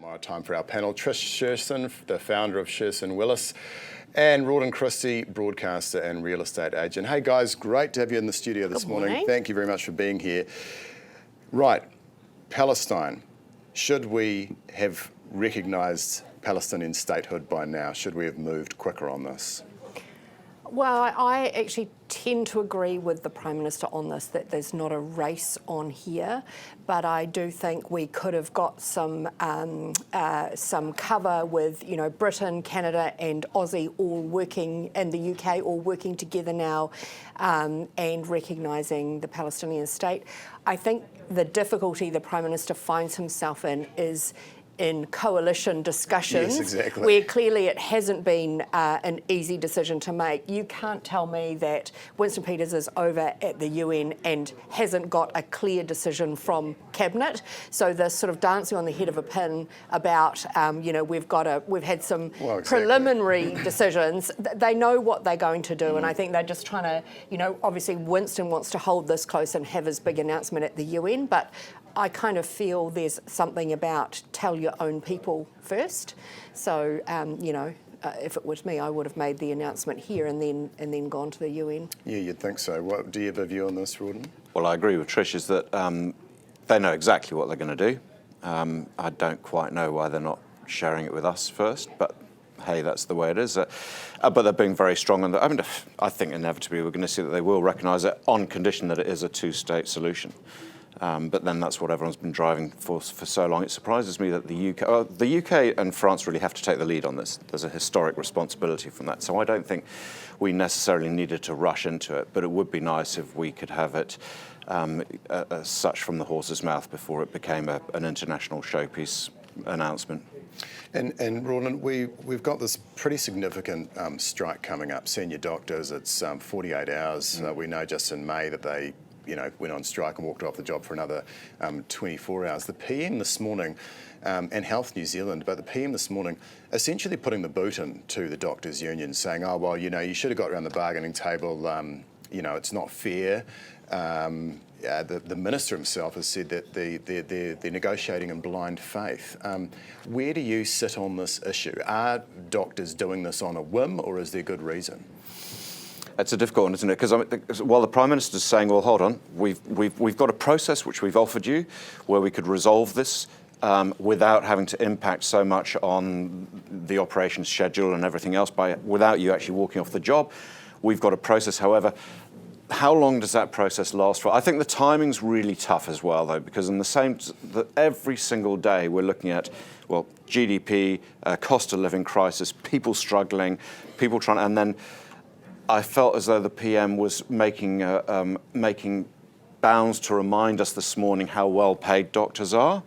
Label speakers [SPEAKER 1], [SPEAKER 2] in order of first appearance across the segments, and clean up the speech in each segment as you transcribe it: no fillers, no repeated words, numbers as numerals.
[SPEAKER 1] My time for our panel, Trish Sherson, the founder of Sherson Willis, and Rawdon Christie, broadcaster and real estate agent. Hey guys, great to have you in the studio this morning. Thank you very much for being here. Right, Palestine. Should we have recognised Palestinian statehood by now? Should we have moved quicker on this?
[SPEAKER 2] Well, I actually tend to agree with the Prime Minister on this, that there's not a race on here, but I do think we could have got some cover with, you know, Britain, Canada and Aussie all working, and the UK all working together now and recognising the Palestinian state. I think the difficulty the Prime Minister finds himself in is in coalition discussions,
[SPEAKER 1] yes, exactly,
[SPEAKER 2] where clearly it hasn't been an easy decision to make. You can't tell me that Winston Peters is over at the UN and hasn't got a clear decision from Cabinet. So this sort of dancing on the head of a pin about, you know, we've had some preliminary decisions. They know what they're going to do, and I think they're just trying to, you know, obviously Winston wants to hold this close and have his big announcement at the UN, but I kind of feel there's something about tell your own people first. So, you know, if it was me, I would have made the announcement here and then gone to the UN.
[SPEAKER 1] Yeah, you'd think so. Do you have a view on this, Rawdon?
[SPEAKER 3] Well, I agree with Trish, is that they know exactly what they're going to do. I don't quite know why they're not sharing it with us first, but hey, that's the way it is. But they're being very strong on that. I mean, I think inevitably we're going to see that they will recognise it on condition that it is a two-state solution. But then that's what everyone's been driving for so long. It surprises me that the UK and France really have to take the lead on this. There's a historic responsibility from that. So I don't think we necessarily needed to rush into it, but it would be nice if we could have it such from the horse's mouth before it became an international showpiece announcement.
[SPEAKER 1] And Rawdon, we've got this pretty significant strike coming up. Senior doctors, it's 48 hours. We know just in May that they went on strike and walked off the job for another 24 hours. The PM this morning, and Health New Zealand, but the PM this morning essentially putting the boot in to the doctors' union, saying, oh, well, you know, you should have got around the bargaining table, you know, it's not fair. The Minister himself has said that they're negotiating in blind faith. Where do you sit on this issue? Are doctors doing this on a whim, or is there good reason?
[SPEAKER 3] It's a difficult one, isn't it? Because while the Prime Minister is saying, well, hold on, we've got a process which we've offered you where we could resolve this without having to impact so much on the operations schedule and everything else without you actually walking off the job. We've got a process, however. How long does that process last for? I think the timing's really tough as well, though, because every single day we're looking at, well, GDP, cost of living crisis, people struggling, people trying, and then I felt as though the PM was making bounds to remind us this morning how well paid doctors are.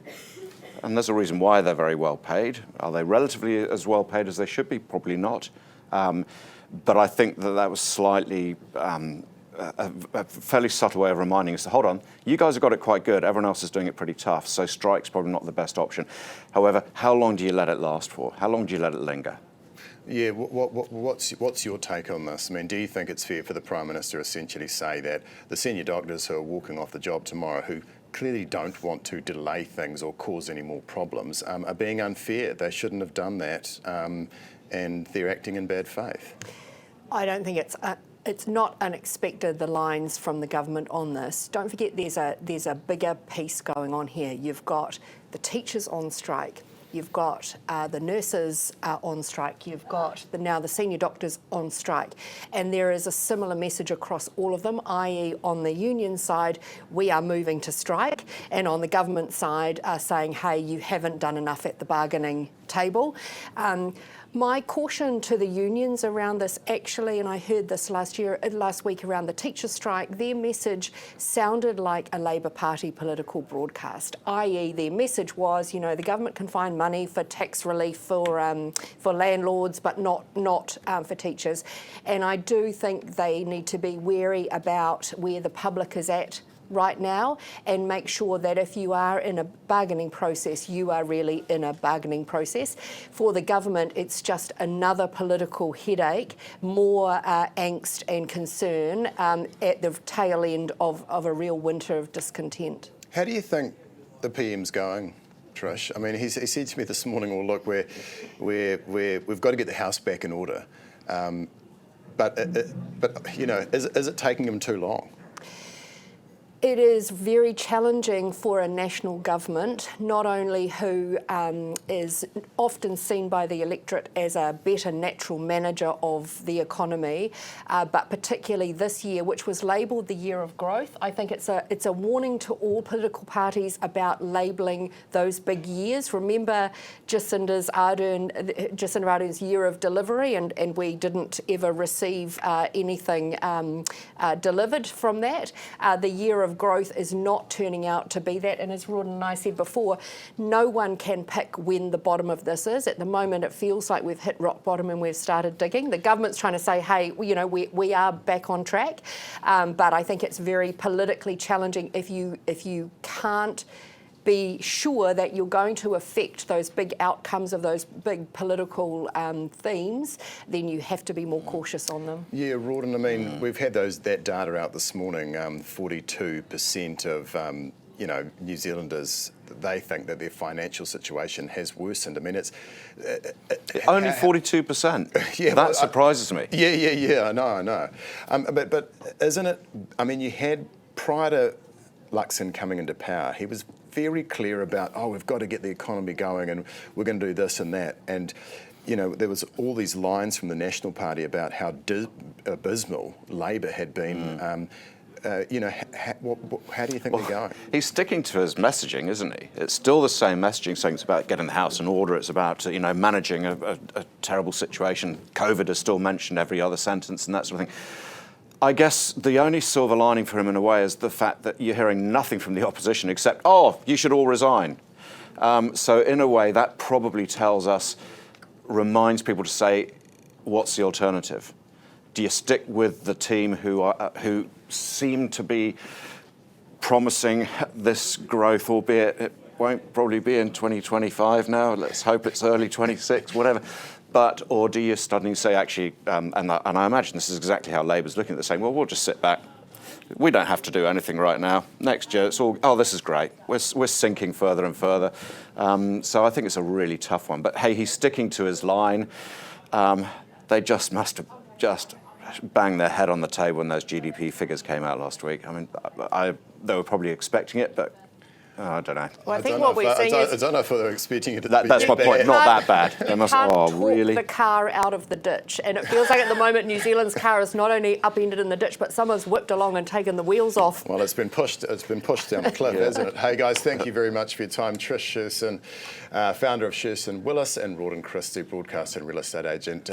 [SPEAKER 3] And there's a reason why they're very well paid. Are they relatively as well paid as they should be? Probably not. But I think that was slightly a fairly subtle way of reminding us, hold on, you guys have got it quite good. Everyone else is doing it pretty tough. So strike's probably not the best option. However, how long do you let it last for? How long do you let it linger?
[SPEAKER 1] Yeah, what's your take on this? I mean, do you think it's fair for the Prime Minister essentially say that the senior doctors who are walking off the job tomorrow, who clearly don't want to delay things or cause any more problems, are being unfair? They shouldn't have done that, and they're acting in bad faith.
[SPEAKER 2] I don't think it's not unexpected, the lines from the government on this. Don't forget there's a bigger piece going on here. You've got the teachers on strike. You've got the nurses on strike. You've got now the senior doctors on strike. And there is a similar message across all of them, i.e. on the union side, we are moving to strike. And on the government side, saying, hey, you haven't done enough at the bargaining table. My caution to the unions around this, actually, and I heard this last week around the teacher strike, their message sounded like a Labour Party political broadcast, i.e. their message was, you know, the government can find money for tax relief for landlords, but not for teachers. And I do think they need to be wary about where the public is at right now, and make sure that if you are in a bargaining process, you are really in a bargaining process. For the government, it's just another political headache, more angst and concern at the tail end of a real winter of discontent.
[SPEAKER 1] How do you think the PM's going, Trish. I mean, he said to me this morning, well, look, we've got to get the house back in order. But you know, is it taking him too long?
[SPEAKER 2] It is very challenging for a national government, not only who is often seen by the electorate as a better natural manager of the economy, but particularly this year, which was labelled the year of growth. I think it's a warning to all political parties about labelling those big years. Remember Jacinda Ardern's year of delivery, and we didn't ever receive anything delivered from that. The year of growth is not turning out to be that, and as Rawdon and I said before, no one can pick when the bottom of this is. At the moment it feels like we've hit rock bottom and we've started digging. The government's trying to say, hey, you know, we are back on track, but I think it's very politically challenging if you can't be sure that you're going to affect those big outcomes of those big political themes, then you have to be more cautious on them.
[SPEAKER 1] Yeah, Rawdon, I mean, we've had that data out this morning, 42% of, you know, New Zealanders, they think that their financial situation has worsened. I mean, it's...
[SPEAKER 3] Only 42%?
[SPEAKER 1] Yeah,
[SPEAKER 3] that surprises me.
[SPEAKER 1] Yeah, I know. But isn't it, I mean, you had, prior to Luxon coming into power, he was very clear about, we've got to get the economy going and we're going to do this and that. And, you know, there was all these lines from the National Party about how abysmal Labour had been. You know, how do you think they're going?
[SPEAKER 3] He's sticking to his messaging, isn't he? It's still the same messaging, saying it's about getting the house in order, it's about, you know, managing a terrible situation. COVID is still mentioned every other sentence and that sort of thing. I guess the only silver lining for him in a way is the fact that you're hearing nothing from the opposition except, you should all resign. So in a way that probably reminds people to say, what's the alternative? Do you stick with the team who seem to be promising this growth, albeit it won't probably be in 2025 now, let's hope it's early 26, whatever. Or do you suddenly say, actually, and I imagine this is exactly how Labour's looking at this, saying, well, we'll just sit back. We don't have to do anything right now. Next year, it's all, this is great. We're sinking further and further. So I think it's a really tough one. But hey, he's sticking to his line. They just must have just banged their head on the table when those GDP figures came out last week. I mean, they were probably expecting it, but I don't know.
[SPEAKER 2] Well, I think what we're seeing is...
[SPEAKER 1] I don't know if they're expecting it to be
[SPEAKER 3] That's my point, not that bad. They must,
[SPEAKER 2] really? The car out of the ditch. And it feels like at the moment New Zealand's car is not only upended in the ditch, but someone's whipped along and taken the wheels off.
[SPEAKER 1] Well, it's been pushed down the cliff, hasn't it? Hey, guys, thank you very much for your time. Trish Sherson, founder of Sherson Willis, and Rawdon Christie, broadcaster and real estate agent.